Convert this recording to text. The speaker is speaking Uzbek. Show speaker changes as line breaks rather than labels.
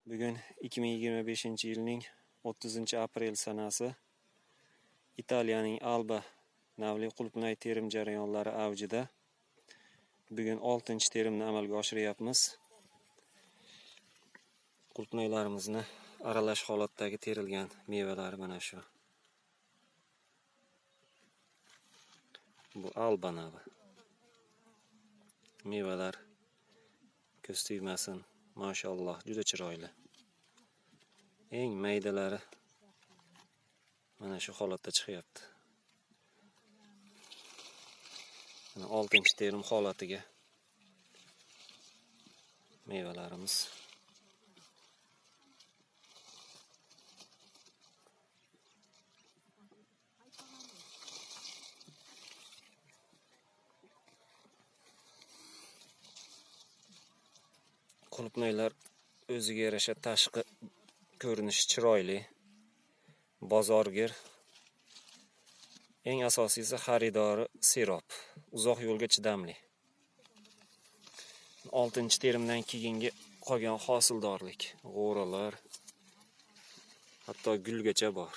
Bugun 2025-yilning 30-aprel sanasi. Italiyaning Alba navli qulupnay terim jarayonlari avjida. Bugun 6-terimni amalga oshiryapmiz. Qulupnaylarimizni aralash holatdagi terilgan mevalari mana shu. Bu Alba navi. Mevalar ko'z tegmasin. Mashalloh, juda chiroyli. Eng maydalari mana shu holatda chiqyapti. Mana 6-terim holatiga mevalarimiz. Qulupnaylar o'ziga yarasha tashqi ko'rinishi chiroyli, bozorgir. Eng asosiysi xaridori serob, uzoq yo'lga chidamli. 6-terimdan keyingi qolgan hosildorlik, g'o'ralar, hatto gulgacha bor.